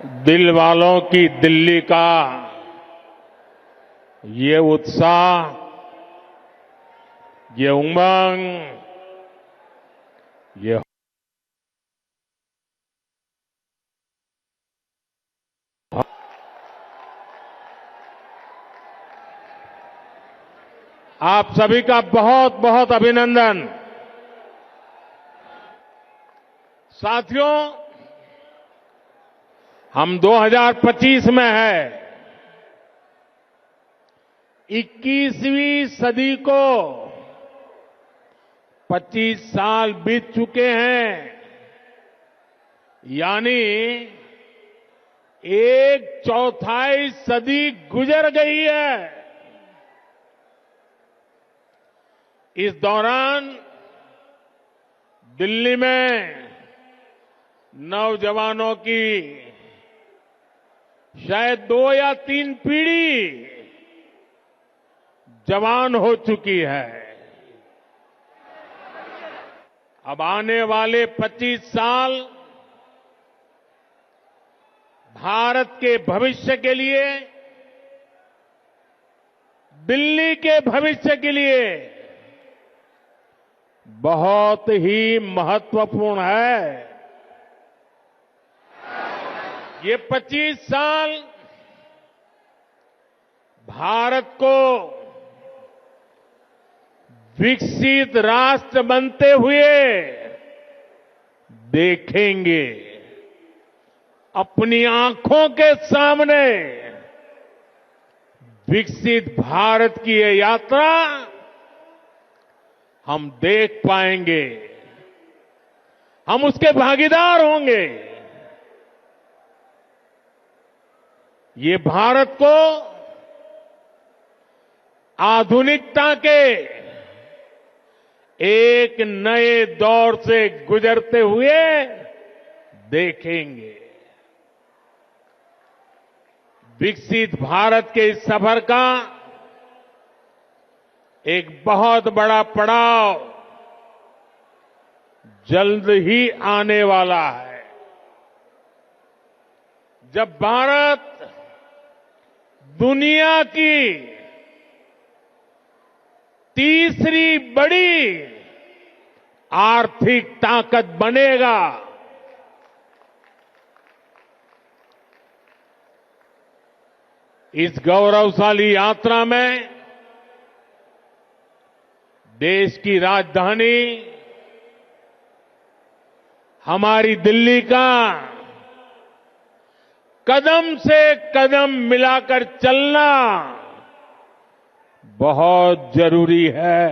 दिल वालों की दिल्ली का ये उत्साह, ये उमंग, ये आप सभी का बहुत बहुत अभिनंदन। साथियों, हम 2025 में हैं। 21वीं सदी को 25 साल बीत चुके हैं, यानी एक चौथाई सदी गुजर गई है। इस दौरान दिल्ली में नौजवानों की शायद 2 या 3 पीढ़ी जवान हो चुकी है। अब आने वाले 25 साल भारत के भविष्य के लिए, दिल्ली के भविष्य के लिए बहुत ही महत्वपूर्ण है। ये 25 साल भारत को विकसित राष्ट्र बनते हुए देखेंगे। अपनी आंखों के सामने विकसित भारत की ये यात्रा हम देख पाएंगे, हम उसके भागीदार होंगे। ये भारत को आधुनिकता के एक नए दौर से गुजरते हुए देखेंगे। विकसित भारत के इस सफर का एक बहुत बड़ा पड़ाव जल्द ही आने वाला है, जब भारत दुनिया की तीसरी बड़ी आर्थिक ताकत बनेगा। इस गौरवशाली यात्रा में देश की राजधानी हमारी दिल्ली का कदम से कदम मिलाकर चलना बहुत जरूरी है।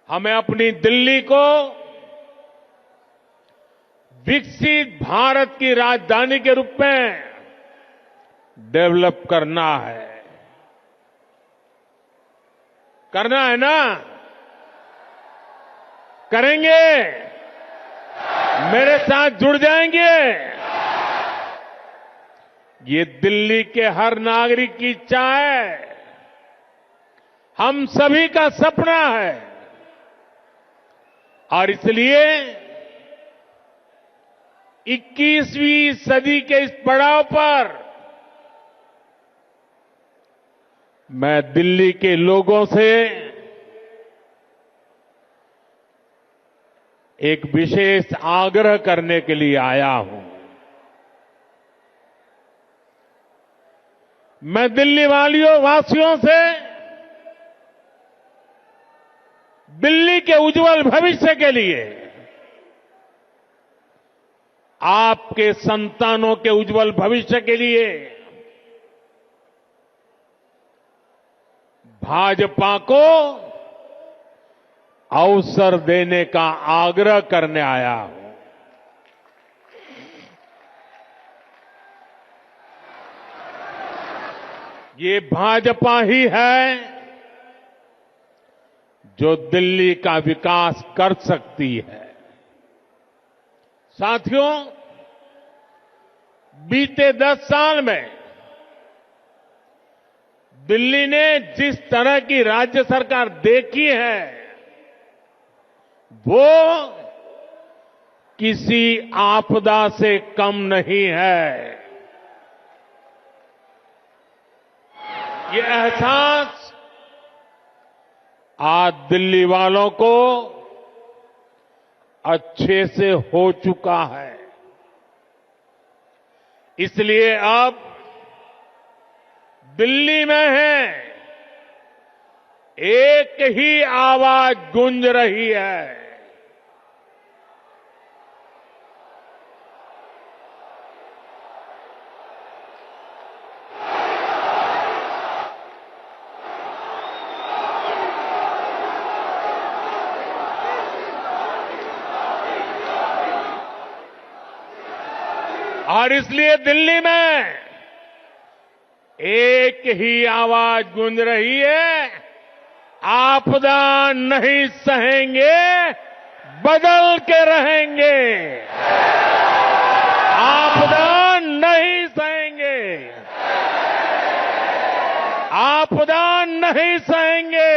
हमें अपनी दिल्ली को विकसित भारत की राजधानी के रूप में डेवलप करना है। करना है ना? करेंगे? मेरे साथ जुड़ जाएंगे? ये दिल्ली के हर नागरिक की इच्छा है, हम सभी का सपना है। और इसलिए 21वीं सदी के इस पड़ाव पर मैं दिल्ली के लोगों से एक विशेष आग्रह करने के लिए आया हूं। मैं दिल्ली वासियों से दिल्ली के उज्जवल भविष्य के लिए, आपके संतानों के उज्जवल भविष्य के लिए भाजपा को अवसर देने का आग्रह करने आया हूं। ये भाजपा ही है जो दिल्ली का विकास कर सकती है। साथियों, बीते 10 साल में दिल्ली ने जिस तरह की राज्य सरकार देखी है, वो किसी आपदा से कम नहीं है। ये एहसास आज दिल्ली वालों को अच्छे से हो चुका है। इसलिए अब दिल्ली में है एक ही आवाज गूंज रही है। और इसलिए दिल्ली में एक ही आवाज गूंज रही है, आपदा नहीं सहेंगे, बदल के रहेंगे। आपदा नहीं सहेंगे, आपदा नहीं सहेंगे,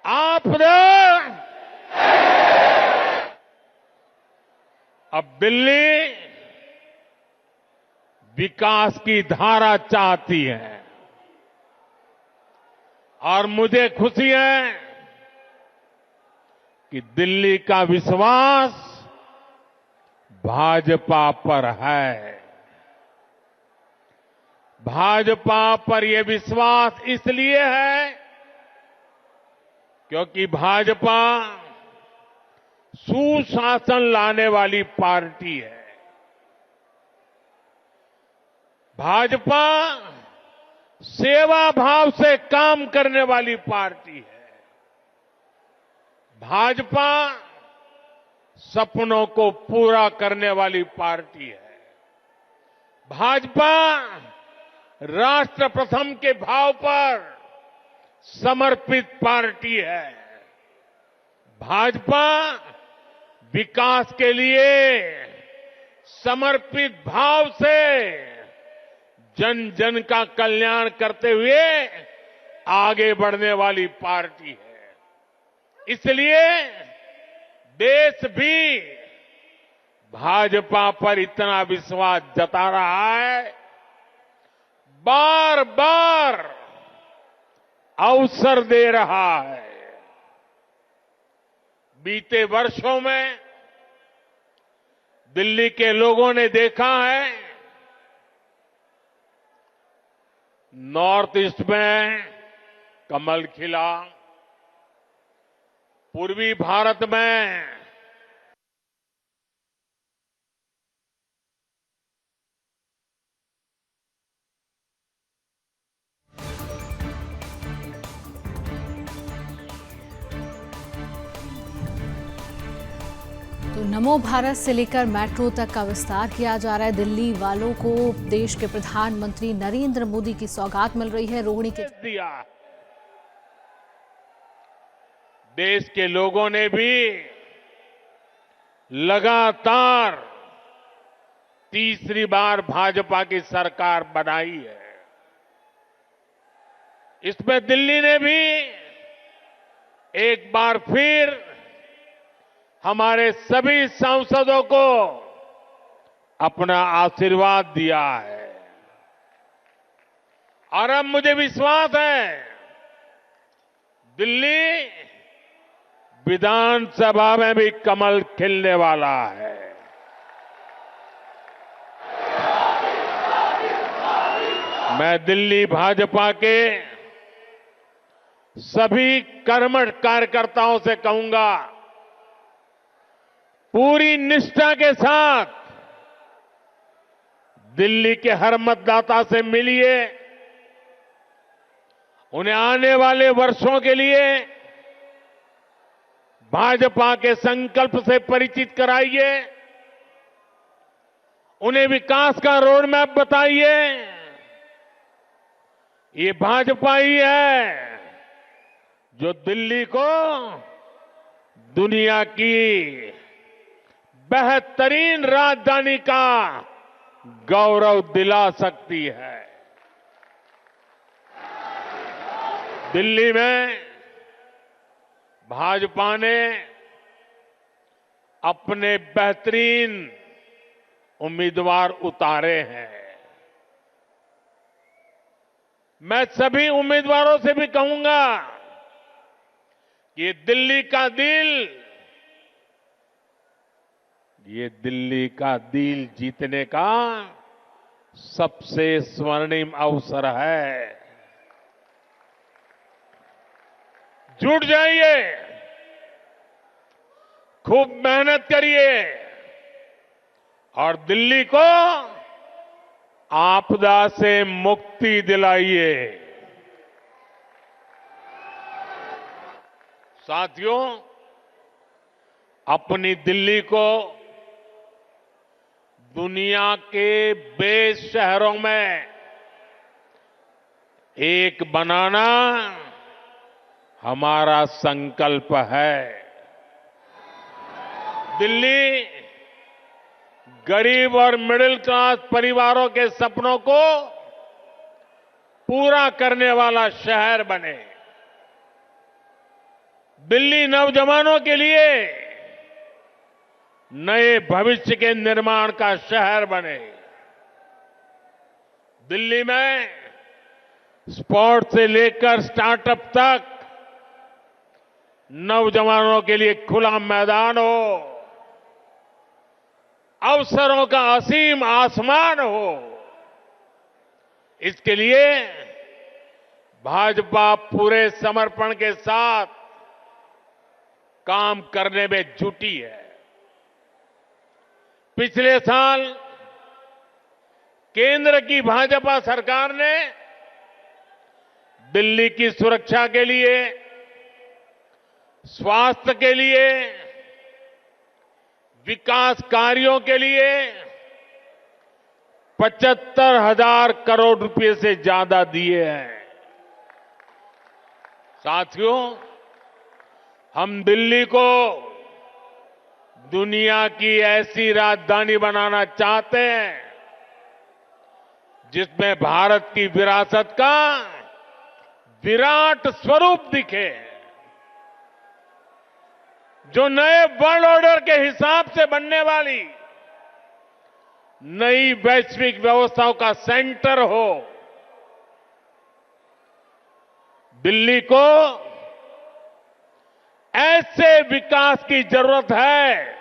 आपदा। अब दिल्ली विकास की धारा चाहती है और मुझे खुशी है कि दिल्ली का विश्वास भाजपा पर है। भाजपा पर यह विश्वास इसलिए है क्योंकि भाजपा सुशासन लाने वाली पार्टी है। भाजपा सेवा भाव से काम करने वाली पार्टी है। भाजपा सपनों को पूरा करने वाली पार्टी है। भाजपा राष्ट्र प्रथम के भाव पर समर्पित पार्टी है। भाजपा विकास के लिए समर्पित भाव से जन जन का कल्याण करते हुए आगे बढ़ने वाली पार्टी है। इसलिए देश भी भाजपा पर इतना विश्वास जता रहा है, बार बार अवसर दे रहा है। बीते वर्षों में दिल्ली के लोगों ने देखा है, नॉर्थ ईस्ट में कमल खिला, पूर्वी भारत में तो नमो भारत से लेकर मेट्रो तक का विस्तार किया जा रहा है। दिल्ली वालों को देश के प्रधानमंत्री नरेंद्र मोदी की सौगात मिल रही है। रोहिणी के दिया देश के लोगों ने भी लगातार तीसरी बार भाजपा की सरकार बनाई है। इसमें दिल्ली ने भी एक बार फिर हमारे सभी सांसदों को अपना आशीर्वाद दिया है और अब मुझे विश्वास है दिल्ली विधानसभा में भी कमल खिलने वाला है। मैं दिल्ली भाजपा के सभी कर्मठ कार्यकर्ताओं से कहूंगा, पूरी निष्ठा के साथ दिल्ली के हर मतदाता से मिलिए, उन्हें आने वाले वर्षों के लिए भाजपा के संकल्प से परिचित कराइए, उन्हें विकास का रोड मैप बताइए। ये भाजपा ही है जो दिल्ली को दुनिया की बेहतरीन राजधानी का गौरव दिला सकती है। दिल्ली में भाजपा ने अपने बेहतरीन उम्मीदवार उतारे हैं। मैं सभी उम्मीदवारों से भी कहूंगा कि ये दिल्ली का दिल जीतने का सबसे स्वर्णिम अवसर है। जुट जाइए, खूब मेहनत करिए और दिल्ली को आपदा से मुक्ति दिलाइए। साथियों, अपनी दिल्ली को दुनिया के बेस्ट शहरों में एक बनाना हमारा संकल्प है। दिल्ली गरीब और मिडिल क्लास परिवारों के सपनों को पूरा करने वाला शहर बने। दिल्ली नौजवानों के लिए नए भविष्य के निर्माण का शहर बने। दिल्ली में स्पोर्ट्स से लेकर स्टार्टअप तक नौजवानों के लिए खुला मैदान हो, अवसरों का असीम आसमान हो। इसके लिए भाजपा पूरे समर्पण के साथ काम करने में जुटी है। पिछले साल केंद्र की भाजपा सरकार ने दिल्ली की सुरक्षा के लिए, स्वास्थ्य के लिए, विकास कार्यों के लिए 75,000 करोड़ रुपए से ज्यादा दिए हैं। साथियों, हम दिल्ली को दुनिया की ऐसी राजधानी बनाना चाहते हैं जिसमें भारत की विरासत का विराट स्वरूप दिखे, जो नए वर्ल्ड ऑर्डर के हिसाब से बनने वाली नई वैश्विक व्यवस्थाओं का सेंटर हो। दिल्ली को ऐसे विकास की जरूरत है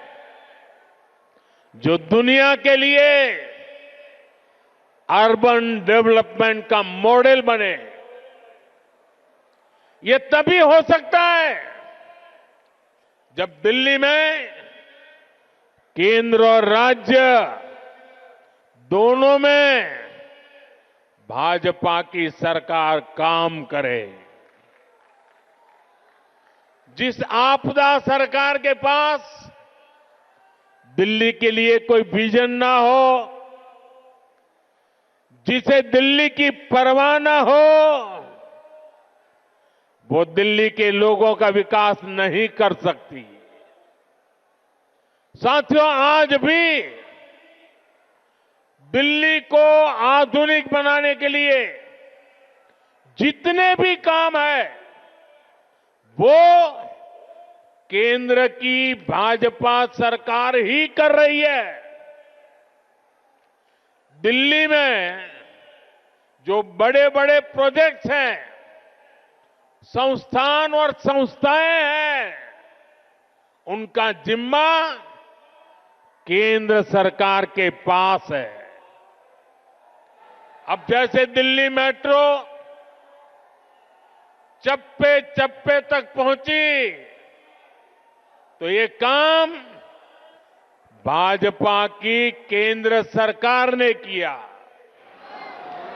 जो दुनिया के लिए अर्बन डेवलपमेंट का मॉडल बने। ये तभी हो सकता है जब दिल्ली में केंद्र और राज्य दोनों में भाजपा की सरकार काम करे। जिस आपदा सरकार के पास दिल्ली के लिए कोई विजन ना हो, जिसे दिल्ली की परवाह ना हो, वो दिल्ली के लोगों का विकास नहीं कर सकती। साथियों, आज भी दिल्ली को आधुनिक बनाने के लिए जितने भी काम है वो केंद्र की भाजपा सरकार ही कर रही है। दिल्ली में जो बड़े बड़े प्रोजेक्ट्स हैं, संस्थान और संस्थाएं हैं, उनका जिम्मा केंद्र सरकार के पास है। अब जैसे दिल्ली मेट्रो चप्पे चप्पे तक पहुंची, तो ये काम भाजपा की केंद्र सरकार ने किया।